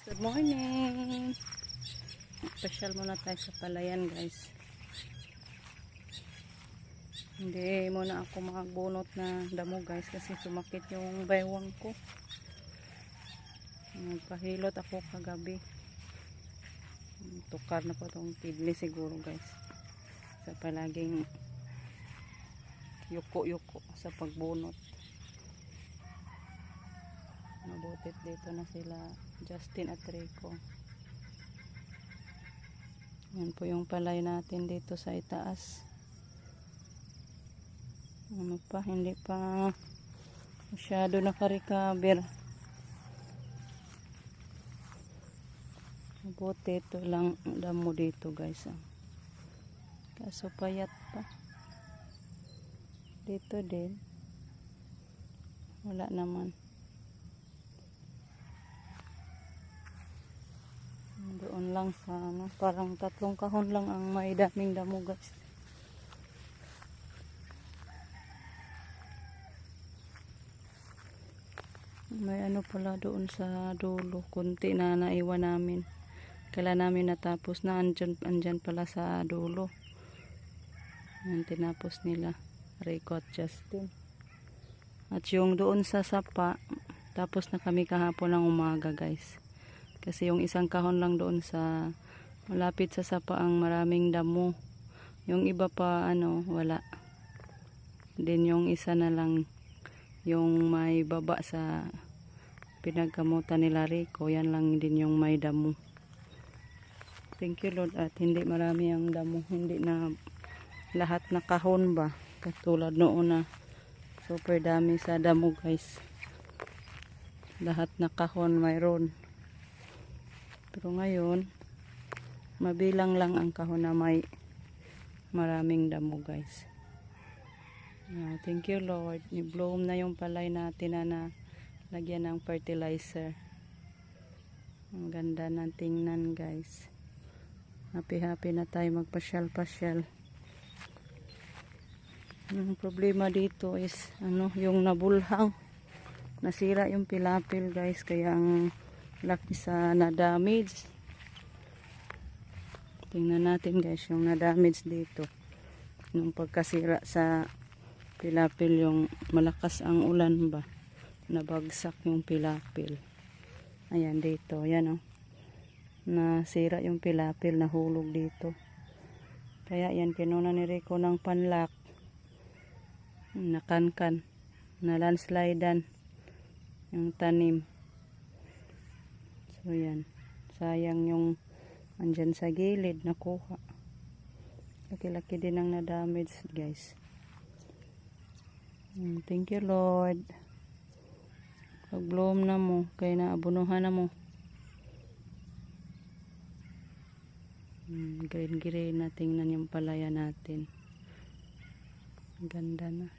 Good morning. Special muna tayo sa palayan, guys. Hindi muna ako makagbunot na damo, guys, kasi sumakit yung baywang ko. Nagpahilot ako kagabi. Tukar na po itong kidney siguro, guys. Sa palaging yuko-yuko sa pagbunot. Mabutit dito na sila Justin at Rico. Yan po yung palay natin dito sa itaas. Ano pa, hindi pa masyado naka-recover. Mabuti ito lang damo dito, guys. Kaso payat pa. Dito din wala naman. Doon lang sa ano, parang 3 kahon lang ang may daming damo, guys. May ano pala doon sa dulo, kunti na naiwan namin. Kailan namin natapos na, andyan pala sa dulo. Yan, tinapos nila Rico at Justin. At yung doon sa sapa, tapos na kami kahapon ng umaga, guys. Kasi yung isang kahon lang doon sa malapit sa sapa ang maraming damo. Yung iba pa ano, wala. Din yung isa na lang yung may baba sa pinagkamutan nila Rico, yan lang din yung may damo. Thank you, Lord, at hindi marami ang damo, hindi na lahat na kahon ba, katulad noon na super dami sa damo, guys. Lahat na kahon mayroon. Pero ngayon, mabilang lang ang kahon na may maraming damo, guys. Thank you, Lord. I-bloom na yung palay natin na lagyan ng fertilizer. Ang ganda ng tingnan, guys. Happy na tayo magpasyal-pasyal. Ang problema dito is ano, yung nabulhang. Nasira yung pilapil, guys, kaya ang laki sa na-damage. Tingnan natin, guys, yung na-damage dito. Yung pagkasira sa pilapil, yung malakas ang ulan ba, nabagsak yung pilapil. Ayan dito, ayan, oh. Nasira yung pilapil, nahulog dito. Kaya yan, kinuna ni Rico ng panlak. Nakankan, na landslidean yung tanim. So yan, sayang yung andyan sa gilid nakuha. Laki-laki din ang na-damage, guys. Thank you, Lord. Pag-bloom na mo, kaya naabunuhan na mo. Green na, tingnan yung palaya natin. Ganda na.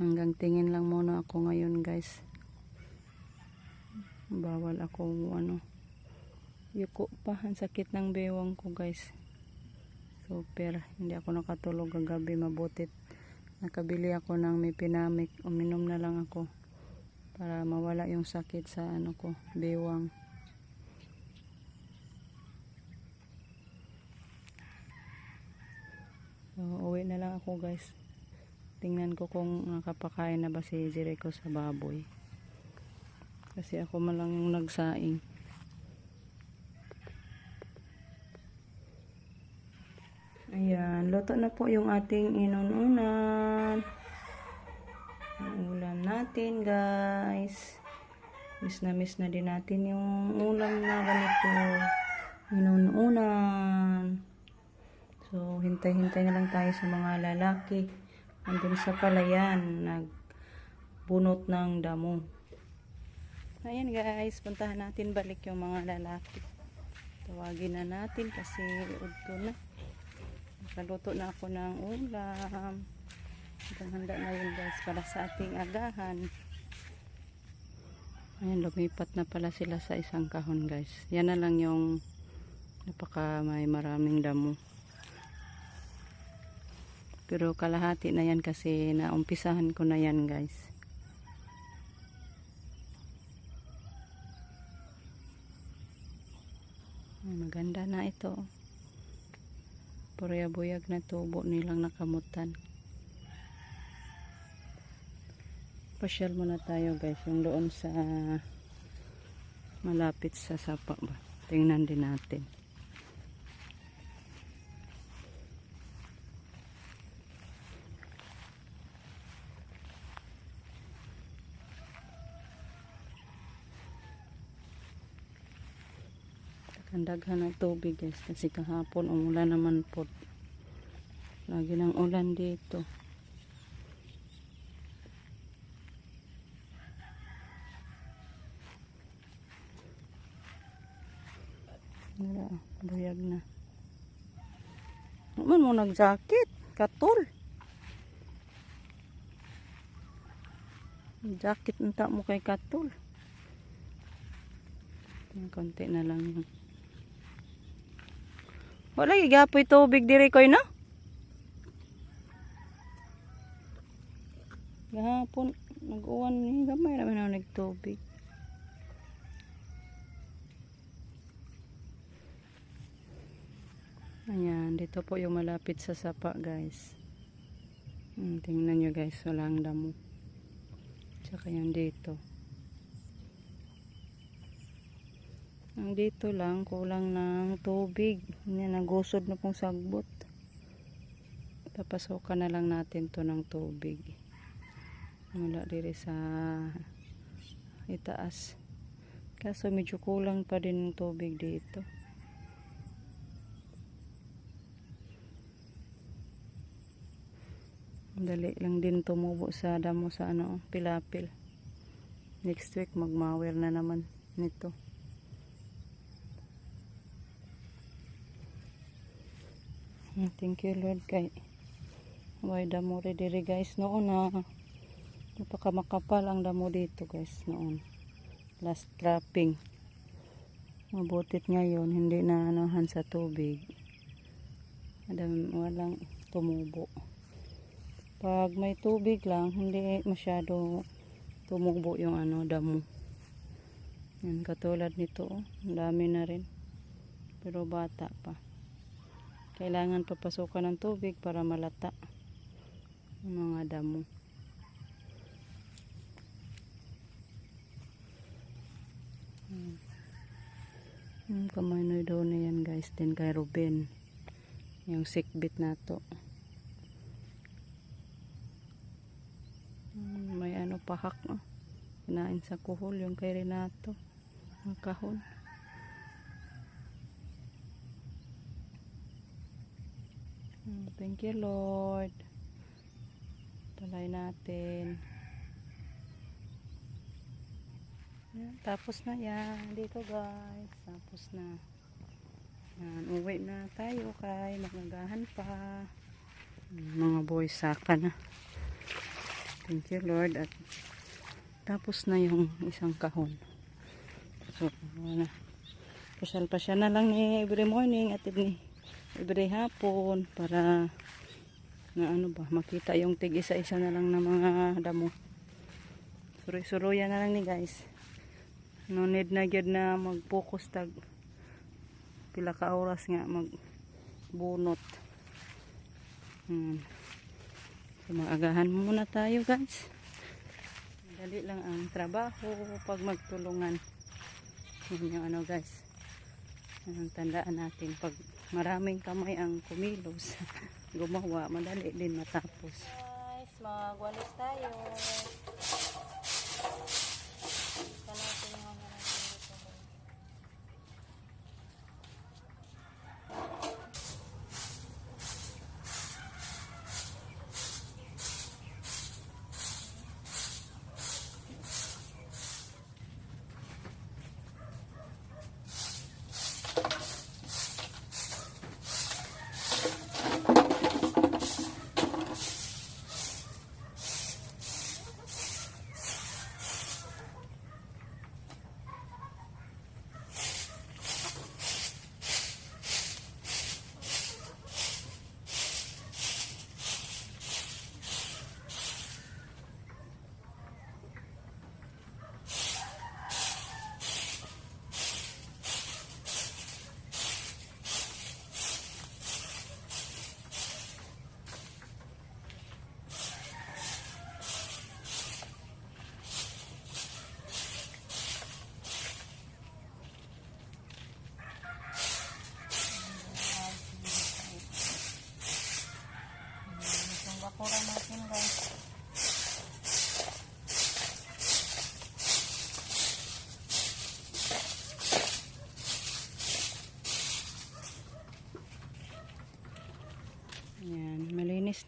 Hanggang tingin lang muna ako ngayon, guys. Bawal ako ano, yuko pa, ang sakit ng bewang ko, guys. Super, hindi ako nakatulog kagabi. Mabutit nakabili ako ng Mepinamic, uminom na lang ako para mawala yung sakit sa ano ko, bewang. So, uwi na lang ako, guys. Tingnan ko kung nakapakain na ba si Jericho sa baboy. Kasi ako man lang yung nagsaing. Ayan, luto na po yung ating inununan. Ang ulam natin, guys. Miss na din natin yung ulam na ganito. Inununan. So, hintay-hintay na lang tayo sa mga lalaki. Andun sa palayan, nagbunot ng damo. Ayan, guys, puntahan natin balik yung mga lalaki. Tawagin na natin kasi udto na. Nakaluto na ako ng ulam. Handa na yun, guys, para sa ating agahan. Ayan, lumipat na pala sila sa isang kahon, guys. Yan na lang yung may maraming damo. Pero kalahati na yan kasi naumpisahan ko na yan, guys. Maganda na ito. Buyag na tubo nilang nakamutan. Pasyal muna tayo guys, yung doon sa malapit sa sapa ba. Tingnan din natin. Daghan ng tubig guys kasi kahapon umulan naman po. Lagi ng ulan dito. Wala, buyag na. Naman mo nag-jacket, katul. Jacket unta mo kay katul. Konti na lang yun. Wala gigapoy tubig diri koy no? Gahapon nag-uwan ni gamay ra man nagtubig. Ayan, dito po yung malapit sa sapa guys. Tingnan nyo guys, walang damo. Tsaka yan dito. Ang dito lang, kulang ng tubig. Yan, nagusod na pong sagbot. Papasokan na lang natin to ng tubig. Mula diri sa itaas. Kaso medyo kulang pa din ng tubig dito. Dali lang din tumubo sa damo sa ano, pilapil. Next week magmawer na naman nito. Thank you Lord kay may damo diri guys noon na napakamakapal ang damo dito guys noon. Last cropping. Mabutit ngayon hindi na anuhan sa tubig. Walang tumubo. Pag may tubig lang, hindi masyado tumubo yung ano, damo. Yan, katulad nito, oh. Ang dami na rin. Pero bata pa. Kailangan papasukan ng tubig para malata ang mga damo. Yung kamay doon na yan guys, din kay Ruben. Yung sikbit na to. May ano pahak no? Kinain sa kuhol yung kay Renato ang kahon. Thank you Lord. Talay natin yan, tapos na yan dito guys, tapos na yan, uwi na tayo kay magagahan pa mga boys saka na. Thank you Lord. At tapos na yung isang kahon. So, wala. Pasyal na lang ni every morning at ni every hapon para na ano ba, makita yung tig isa-isa na lang ng mga damo. Suroy-suroyan na lang ni guys. No need na gyud na mag-focus tag pila ka oras nga magbunot. So, mag-agahan muna tayo guys. Dali lang ang trabaho pag magtulungan. Yun yung ano guys. Ang tandaan natin pag maraming kamay ang kumilos gumawa, madali din matapos. Guys, magwalis tayo.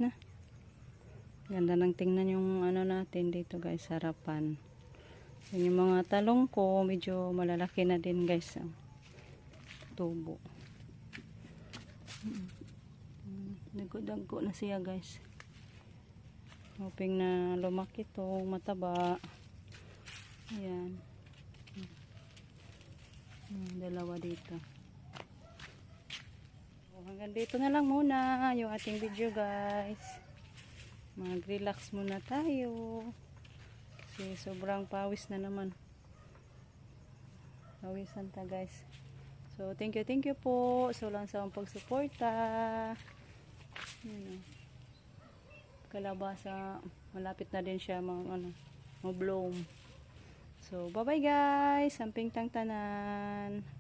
na. Ganda ng tingnan yung ano natin dito guys, harapan. Yan yung mga talong ko, medyo malalaki na din guys ang tubo. Nagko na siya guys. Hoping na lumaki to, mataba. Ayan. Dalawa dito. Hanggang dito na lang muna yung ating video guys. Mag-relax muna tayo. Kasi sobrang pawis na naman. Pawisan ta guys. So thank you po. So lang sa pagsuporta. Kalabasa, malapit na din siya mag bloom. So bye bye guys. Samping tang tanan.